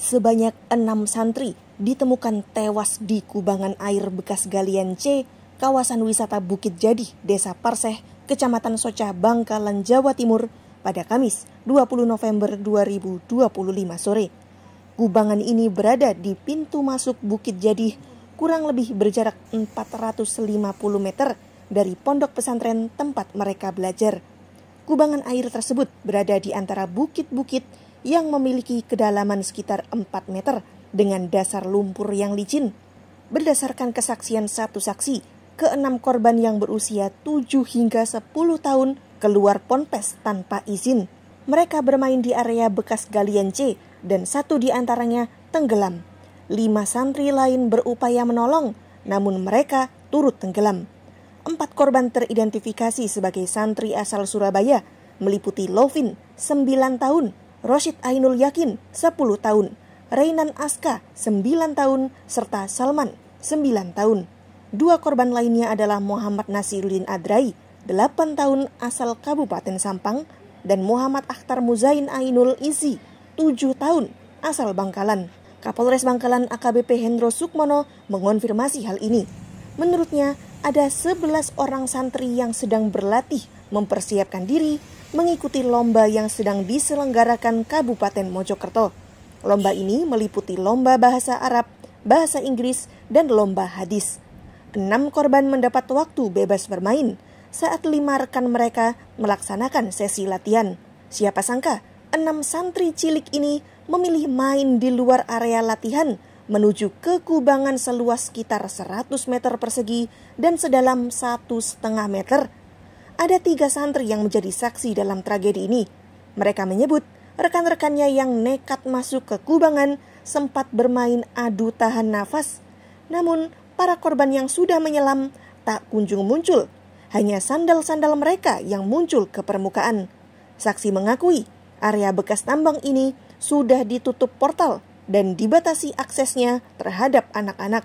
Sebanyak 6 santri ditemukan tewas di kubangan air bekas galian C, kawasan wisata Bukit Jadi, Desa Parseh, Kecamatan Socah, Bangkalan, Jawa Timur, pada Kamis 20 November 2025 sore. Kubangan ini berada di pintu masuk Bukit Jadi, kurang lebih berjarak 450 meter dari pondok pesantren tempat mereka belajar. Kubangan air tersebut berada di antara bukit-bukit yang memiliki kedalaman sekitar 4 meter dengan dasar lumpur yang licin. Berdasarkan kesaksian satu saksi, ke-6 korban yang berusia 7 hingga 10 tahun keluar ponpes tanpa izin. Mereka bermain di area bekas galian C dan 1 di antaranya tenggelam. 5 santri lain berupaya menolong, namun mereka turut tenggelam. 4 korban teridentifikasi sebagai santri asal Surabaya, meliputi Lovin, 9 tahun, Rosyid Ainul Yakin, 10 tahun, Rainan Aska, 9 tahun, serta Salman, 9 tahun. 2 korban lainnya adalah Muhammad Nasiruddin Adrai, 8 tahun, asal Kabupaten Sampang, dan Muhammad Akhtar Muzain Ainul Isi, 7 tahun, asal Bangkalan. Kapolres Bangkalan AKBP Hendro Sukmono mengonfirmasi hal ini. Menurutnya, ada 11 orang santri yang sedang berlatih mempersiapkan diri mengikuti lomba yang sedang diselenggarakan Kabupaten Mojokerto. Lomba ini meliputi lomba bahasa Arab, bahasa Inggris, dan lomba hadis. 6 korban mendapat waktu bebas bermain saat 5 rekan mereka melaksanakan sesi latihan. Siapa sangka 6 santri cilik ini memilih main di luar area latihan menuju ke kubangan seluas sekitar 100 meter persegi dan sedalam 1,5 meter. Ada 3 santri yang menjadi saksi dalam tragedi ini. Mereka menyebut rekan-rekannya yang nekat masuk ke kubangan sempat bermain adu tahan nafas. Namun, para korban yang sudah menyelam tak kunjung muncul. Hanya sandal-sandal mereka yang muncul ke permukaan. Saksi mengakui area bekas tambang ini sudah ditutup portal dan dibatasi aksesnya terhadap anak-anak.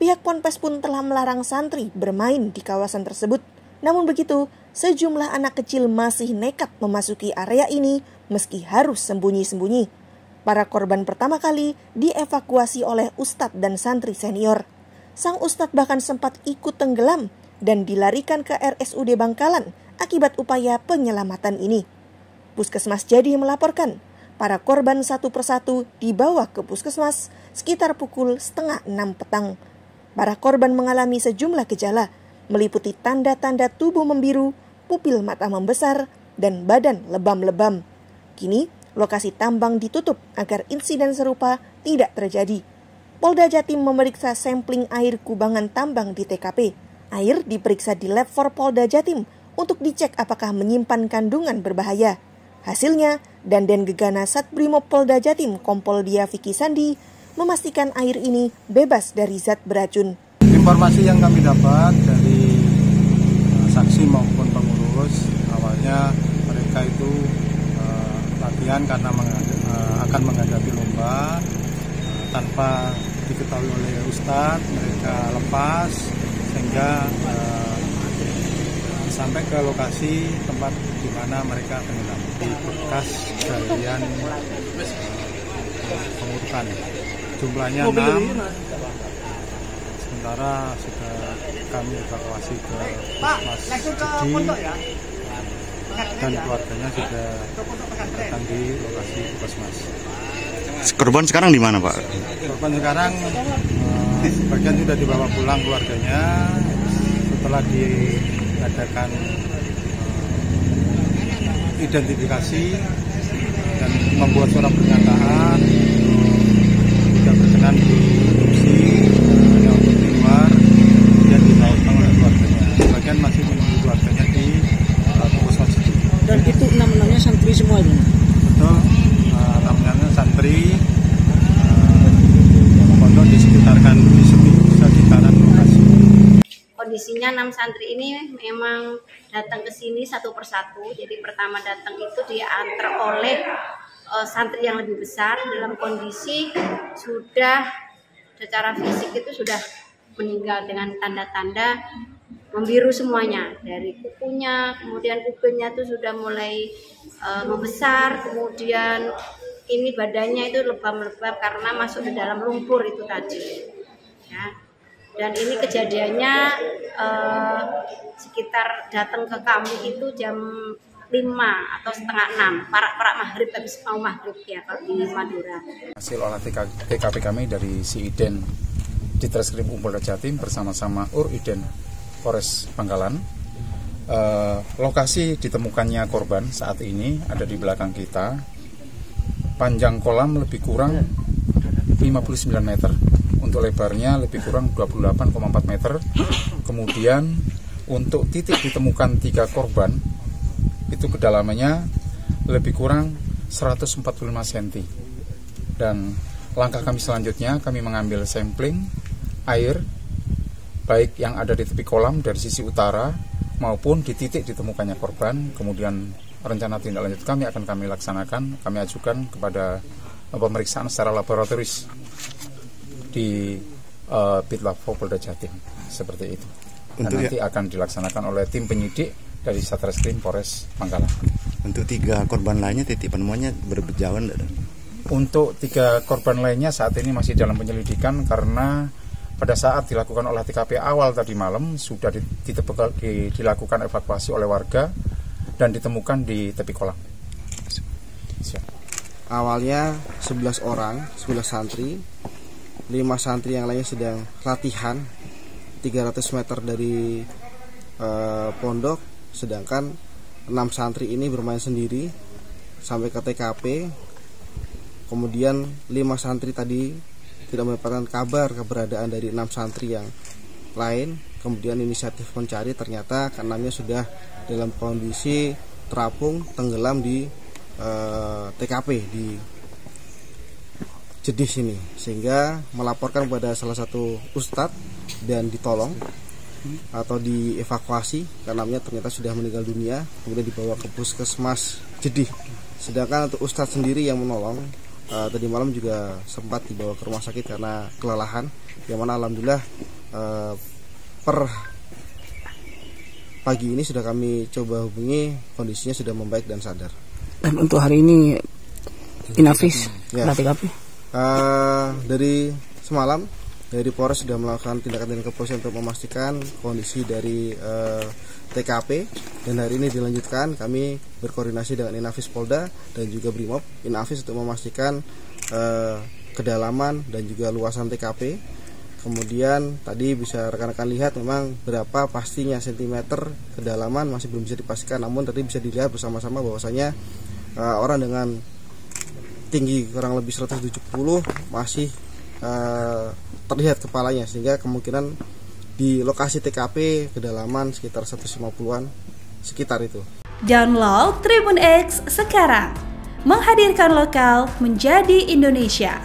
Pihak ponpes pun telah melarang santri bermain di kawasan tersebut. Namun begitu, sejumlah anak kecil masih nekat memasuki area ini meski harus sembunyi-sembunyi. Para korban pertama kali dievakuasi oleh ustadz dan santri senior. Sang ustadz bahkan sempat ikut tenggelam dan dilarikan ke RSUD Bangkalan akibat upaya penyelamatan ini. Puskesmas Jadi melaporkan, para korban satu persatu dibawa ke puskesmas sekitar pukul 5:30 petang. Para korban mengalami sejumlah gejala, meliputi tanda-tanda tubuh membiru, pupil mata membesar, dan badan lebam-lebam. Kini, lokasi tambang ditutup agar insiden serupa tidak terjadi. Polda Jatim memeriksa sampling air kubangan tambang di TKP. Air diperiksa di Lab 4 Polda Jatim untuk dicek apakah menyimpan kandungan berbahaya. Hasilnya, Danjen Gegana Satbrimob Polda Jatim Kompol Dia Vicky Sandi memastikan air ini bebas dari zat beracun. Informasi yang kami dapat dari saksi maupun pengurus, awalnya mereka itu latihan karena akan menghadapi lomba, tanpa diketahui oleh ustadz mereka lepas sehingga sampai ke lokasi tempat di mana mereka tenggelam di bekas galian pengurukan. Jumlahnya 6. Sementara sudah kami evakuasi ke Puskesmas Jadi dan keluarganya sudah datang di lokasi Puskesmas. Korban sekarang di mana, Pak? Korban sekarang sebagian sudah dibawa pulang keluarganya setelah diadakan identifikasi dan membuat surat pernyataan tidak berkenan diadopsi hanya untuk di luar dan dibawa oleh keluarganya. Sebagian masih menunggu keluarganya di Puskesmas Jadi. Dan itu 6-6-nya santri semua itu? Betul, 6-6-nya santri pondok di sekitaran lokasi. Kondisinya 6 santri ini memang datang ke sini satu persatu. Jadi pertama datang itu diantar oleh santri yang lebih besar dalam kondisi sudah secara fisik itu sudah meninggal dengan tanda-tanda membiru semuanya, dari kukunya, kemudian kupingnya itu sudah mulai membesar, kemudian ini badannya itu lebam-lebam karena masuk di dalam lumpur itu tadi. Ya. Dan ini kejadiannya sekitar datang ke kami itu jam 5 atau setengah 6, parak maghrib, habis mau maghrib ya kalau di Madura. Hasil olah TKP kami dari Siiden Ditreskrim Polda Jatim bersama-sama Uriden Polres Bangkalan. Lokasi ditemukannya korban saat ini ada di belakang kita. Panjang kolam lebih kurang 59 meter. Untuk lebarnya lebih kurang 28,4 meter. Kemudian untuk titik ditemukan 3 korban itu kedalamannya lebih kurang 145 cm. Dan langkah kami selanjutnya, kami mengambil sampling air baik yang ada di tepi kolam dari sisi utara maupun di titik ditemukannya korban. Kemudian rencana tindak lanjut kami akan kami laksanakan, kami ajukan kepada pemeriksaan secara laboratoris di Pitlavo Polda Jatim, seperti itu. Dan nanti akan dilaksanakan oleh tim penyidik dari Satreskrim Polres Bangkalan. Untuk 3 korban lainnya titik penemuannya berjauhan? Untuk 3 korban lainnya saat ini masih dalam penyelidikan karena pada saat dilakukan olah TKP awal tadi malam sudah dilakukan evakuasi oleh warga dan ditemukan di tepi kolam. Siap. Awalnya 11 orang, 11 santri, 5 santri yang lainnya sedang latihan 300 meter dari pondok, sedangkan 6 santri ini bermain sendiri sampai ke TKP. Kemudian 5 santri tadi tidak mendapatkan kabar keberadaan dari 6 santri yang lain. Kemudian inisiatif mencari, ternyata keenamnya sudah dalam kondisi terapung tenggelam di TKP di Jedih sini, sehingga melaporkan kepada salah satu ustadz dan ditolong atau dievakuasi karena ternyata sudah meninggal dunia, kemudian dibawa ke puskesmas Jedih. Sedangkan untuk ustadz sendiri yang menolong tadi malam juga sempat dibawa ke rumah sakit karena kelelahan, yang mana alhamdulillah per pagi ini sudah kami coba hubungi, kondisinya sudah membaik dan sadar. Dan untuk hari ini Inafis olah TKP? Dari semalam dari Polres sudah melakukan tindakan kepolisian untuk memastikan kondisi dari TKP, dan hari ini dilanjutkan kami berkoordinasi dengan Inafis Polda dan juga Brimob Inafis untuk memastikan kedalaman dan juga luasan TKP. Kemudian tadi bisa rekan-rekan lihat memang berapa pastinya sentimeter kedalaman masih belum bisa dipastikan, namun tadi bisa dilihat bersama-sama bahwasanya orang dengan tinggi kurang lebih 170 masih terlihat kepalanya, sehingga kemungkinan di lokasi TKP kedalaman sekitar 150-an sekitar itu. Download Tribun X sekarang, menghadirkan lokal menjadi Indonesia.